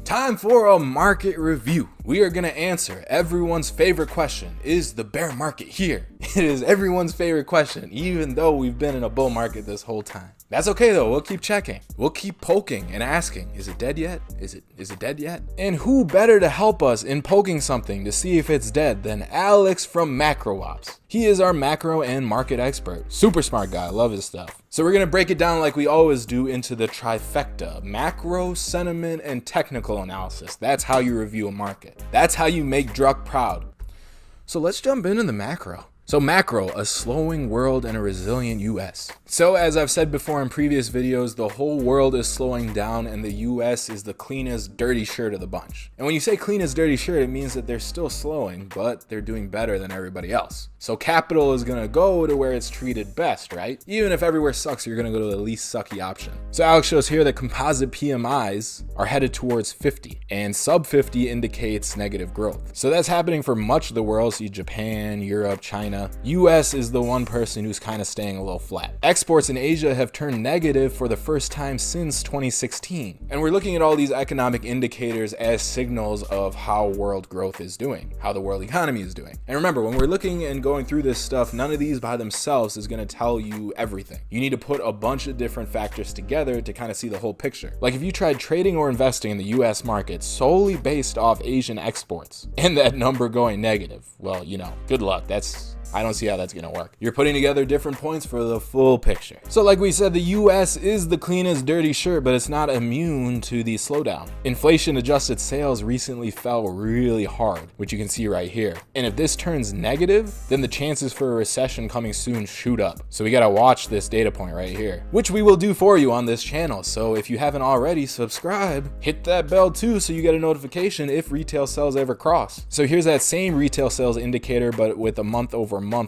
Time for a market review. We are going to answer everyone's favorite question. Is the bear market here? It is everyone's favorite question, even though we've been in a bull market this whole time. That's okay though, we'll keep checking. We'll keep poking and asking, is it dead yet? Is it dead yet? And who better to help us in poking something to see if it's dead than Alex from Macro Ops. He is our macro and market expert. Super smart guy, love his stuff. So we're gonna break it down like we always do into the trifecta: macro, sentiment, and technical analysis. That's how you review a market. That's how you make Druck proud. So let's jump into the macro. So macro, a slowing world and a resilient US. So as I've said before in previous videos, the whole world is slowing down and the US is the cleanest dirty shirt of the bunch. And when you say cleanest dirty shirt, it means that they're still slowing, but they're doing better than everybody else. So capital is gonna go to where it's treated best, right? Even if everywhere sucks, you're gonna go to the least sucky option. So Alex shows here that composite PMIs are headed towards 50, and sub 50 indicates negative growth. So that's happening for much of the world. See Japan, Europe, China. US is the one person who's kind of staying a little flat. Exports in Asia have turned negative for the first time since 2016. And we're looking at all these economic indicators as signals of how world growth is doing, how the world economy is doing. And remember, when we're looking and going through this stuff, none of these by themselves is going to tell you everything. You need to put a bunch of different factors together to kind of see the whole picture. Like if you tried trading or investing in the US market solely based off Asian exports and that number going negative, well, you know, good luck. I don't see how that's gonna work. You're putting together different points for the full picture. So like we said, the US is the cleanest dirty shirt, but it's not immune to the slowdown. Inflation adjusted sales recently fell really hard, which you can see right here. And if this turns negative, then the chances for a recession coming soon shoot up. So we gotta watch this data point right here, which we will do for you on this channel. So if you haven't already, subscribe, hit that bell too so you get a notification if retail sales ever cross. So here's that same retail sales indicator, but with a month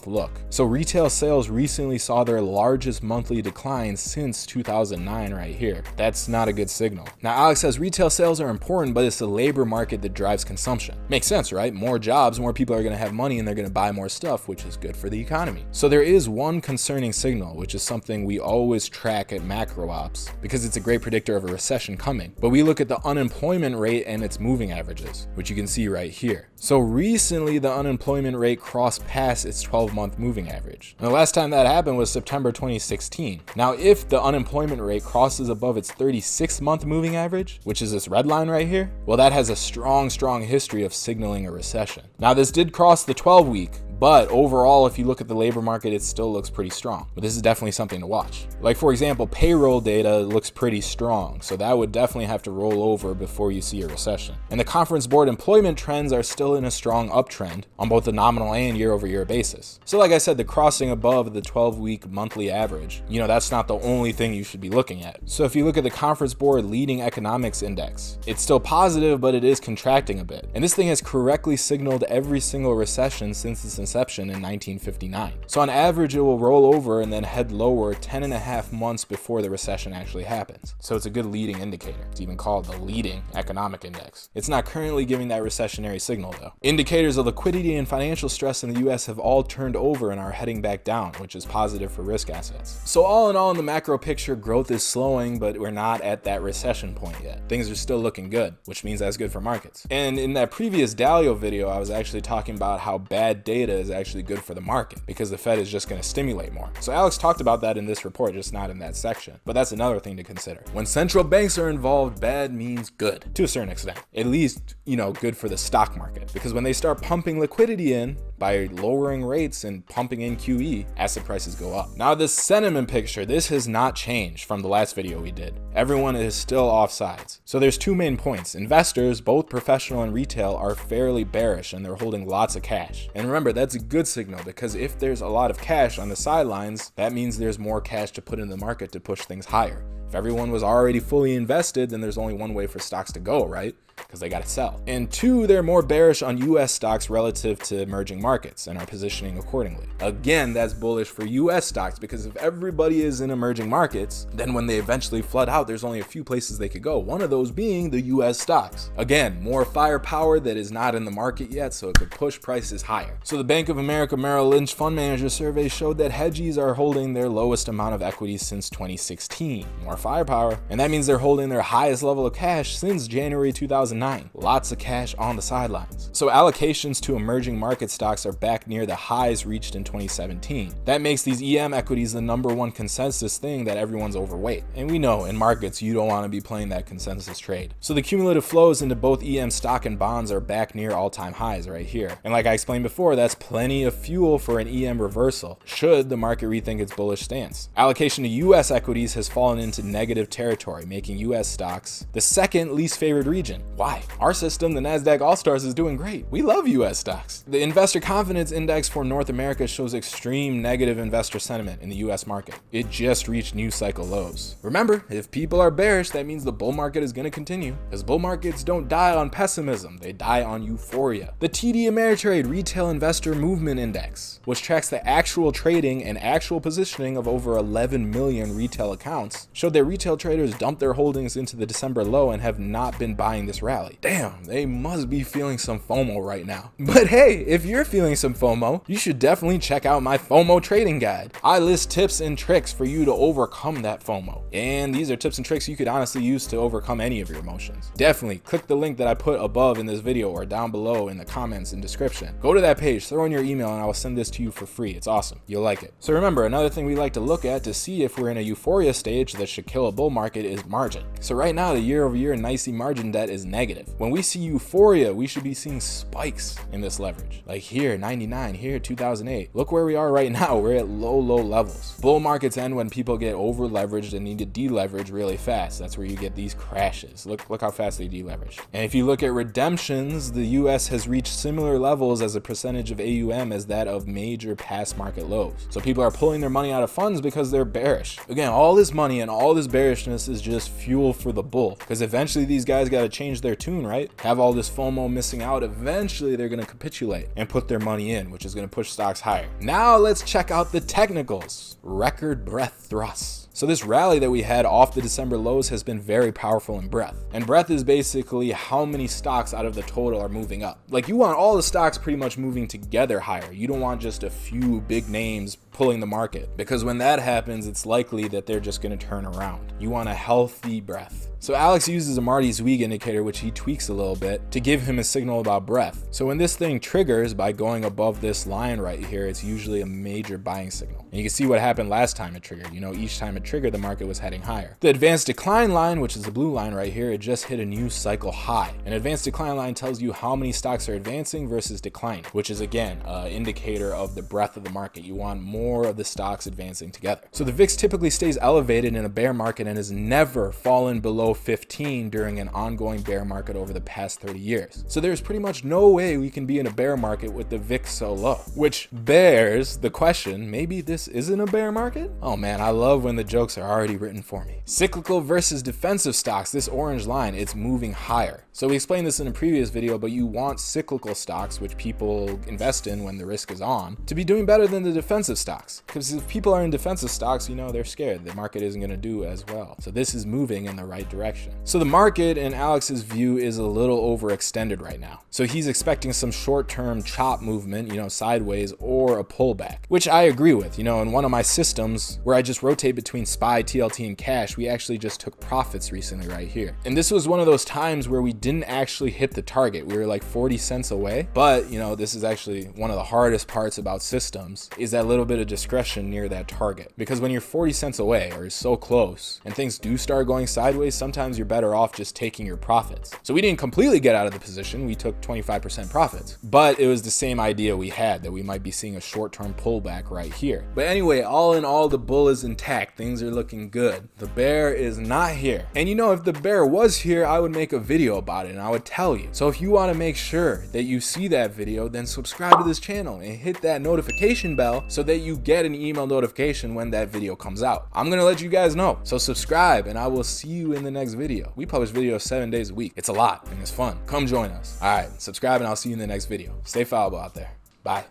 look. So retail sales recently saw their largest monthly decline since 2009 right here. That's not a good signal. Now Alex says retail sales are important, but it's the labor market that drives consumption. Makes sense, right? More jobs, more people are going to have money and they're going to buy more stuff, which is good for the economy. So there is one concerning signal, which is something we always track at Macro Ops because it's a great predictor of a recession coming. But we look at the unemployment rate and its moving averages, which you can see right here. So recently the unemployment rate crossed past its 12-month moving average. And the last time that happened was September 2016. Now, if the unemployment rate crosses above its 36-month moving average, which is this red line right here, well, that has a strong history of signaling a recession. Now, this did cross the 12-week, but overall, if you look at the labor market, it still looks pretty strong. But this is definitely something to watch. Like for example, payroll data looks pretty strong. So that would definitely have to roll over before you see a recession. And the Conference Board employment trends are still in a strong uptrend on both the nominal and year-over-year basis. So like I said, the crossing above the 12-week monthly average, you know, that's not the only thing you should be looking at. So if you look at the Conference Board leading economics index, it's still positive, but it is contracting a bit. And this thing has correctly signaled every single recession since its inception in 1959. So on average, it will roll over and then head lower 10.5 months before the recession actually happens. So it's a good leading indicator. It's even called the leading economic index. It's not currently giving that recessionary signal though. Indicators of liquidity and financial stress in the US have all turned over and are heading back down, which is positive for risk assets. So all in all, in the macro picture, growth is slowing, but we're not at that recession point yet. Things are still looking good, which means that's good for markets. And in that previous Dalio video, I was actually talking about how bad data is actually good for the market because the Fed is just going to stimulate more. So Alex talked about that in this report, just not in that section. But that's another thing to consider. When central banks are involved, bad means good to a certain extent. At least, you know, good for the stock market, because when they start pumping liquidity in by lowering rates and pumping in QE, asset prices go up. Now this sentiment picture, this has not changed from the last video we did. Everyone is still off sides. So there's two main points. Investors, both professional and retail, are fairly bearish and they're holding lots of cash. And remember, that's a good signal because if there's a lot of cash on the sidelines, that means there's more cash to put in the market to push things higher. If everyone was already fully invested, then there's only one way for stocks to go, right? Because they got to sell. And two, they're more bearish on US stocks relative to emerging markets and are positioning accordingly. Again, that's bullish for US stocks because if everybody is in emerging markets, then when they eventually flood out, there's only a few places they could go. One of those being the US stocks. Again, more firepower that is not in the market yet, so it could push prices higher. So the Bank of America Merrill Lynch Fund Manager survey showed that hedgies are holding their lowest amount of equities since 2016. More firepower, and that means they're holding their highest level of cash since January 2009. Lots of cash on the sidelines. So allocations to emerging market stocks are back near the highs reached in 2017. That makes these EM equities the #1 consensus thing that everyone's overweight. And we know in markets you don't want to be playing that consensus trade. So the cumulative flows into both EM stock and bonds are back near all-time highs right here. And like I explained before, that's plenty of fuel for an EM reversal, should the market rethink its bullish stance. Allocation to US equities has fallen into negative territory, making US stocks the second least favored region. Why? Our system, the NASDAQ All-Stars, is doing great. We love US stocks. The Investor Confidence Index for North America shows extreme negative investor sentiment in the US market. It just reached new cycle lows. Remember, if people are bearish, that means the bull market is going to continue, because bull markets don't die on pessimism, they die on euphoria. The TD Ameritrade Retail Investor Movement Index, which tracks the actual trading and actual positioning of over 11 million retail accounts, showed that retail traders dumped their holdings into the December low and have not been buying this rally. Damn, they must be feeling some FOMO right now. But hey, if you're feeling some FOMO, you should definitely check out my FOMO trading guide. I list tips and tricks for you to overcome that FOMO. And these are tips and tricks you could honestly use to overcome any of your emotions. Definitely click the link that I put above in this video or down below in the comments and description. Go to that page, throw in your email, and I will send this to you for free. It's awesome. You'll like it. So remember, another thing we like to look at to see if we're in a euphoria stage that should kill a bull market is margin. So right now, the year-over-year NYSE margin debt is negative. When we see euphoria, we should be seeing spikes in this leverage. Like here, 99, here, 2008. Look where we are right now. We're at low levels. Bull markets end when people get over leveraged and need to deleverage really fast. That's where you get these crashes. Look how fast they deleverage. And if you look at redemptions, the US has reached similar levels as a percentage of AUM as that of major past market lows. So people are pulling their money out of funds because they're bearish. Again, all this money and all this bearishness is just fuel for the bull, because eventually these guys got to change their tune, right? Have all this FOMO missing out. Eventually they're going to capitulate and put their money in, which is going to push stocks higher. Now let's check out the technicals. Record breadth thrusts. So this rally that we had off the December lows has been very powerful in breadth. And breadth is basically how many stocks out of the total are moving up. Like, you want all the stocks pretty much moving together higher. You don't want just a few big names pulling the market, because when that happens, it's likely that they're just going to turn around. You want a healthy breadth. So Alex uses a Marty Zweig indicator, which he tweaks a little bit to give him a signal about breadth. So when this thing triggers by going above this line right here, it's usually a major buying signal. And you can see what happened last time it triggered. You know, each time it triggered, the market was heading higher. The advanced decline line, which is the blue line right here, it just hit a new cycle high. An advanced decline line tells you how many stocks are advancing versus declining, which is again an indicator of the breadth of the market. You want more of the stocks advancing together. So the VIX typically stays elevated in a bear market and has never fallen below 15 during an ongoing bear market over the past 30 years. So there's pretty much no way we can be in a bear market with the VIX so low, which bears the question, maybe this isn't a bear market? Oh man, I love when the jokes are already written for me. Cyclical versus defensive stocks, this orange line, it's moving higher. So we explained this in a previous video, but you want cyclical stocks, which people invest in when the risk is on, to be doing better than the defensive stocks. Because if people are in defensive stocks, you know, they're scared. The market isn't going to do as well. So this is moving in the right direction. So the market, in Alex's view, is a little overextended right now. So he's expecting some short-term chop movement, you know, sideways, or a pullback, which I agree with. You know, in one of my systems where I just rotate between SPY, TLT, and cash, we actually just took profits recently right here. And this was one of those times where we didn't actually hit the target. We were like 40 cents away. But, you know, this is actually one of the hardest parts about systems, is that little bit of discretion near that target. Because when you're 40 cents away or so close and things do start going sideways, sometimes you're better off just taking your profits. So we didn't completely get out of the position. We took 25% profits, but it was the same idea we had, that we might be seeing a short-term pullback right here. But anyway, all in all, the bull is intact. Things are looking good. The bear is not here. And you know, if the bear was here, I would make a video about it and I would tell you. So if you want to make sure that you see that video, then subscribe to this channel and hit that notification bell so that you get an email notification when that video comes out. I'm gonna let you guys know. So subscribe and I will see you in the next video. We publish videos 7 days a week. It's a lot and it's fun. Come join us. All right, subscribe and I'll see you in the next video. Stay fallible out there. Bye.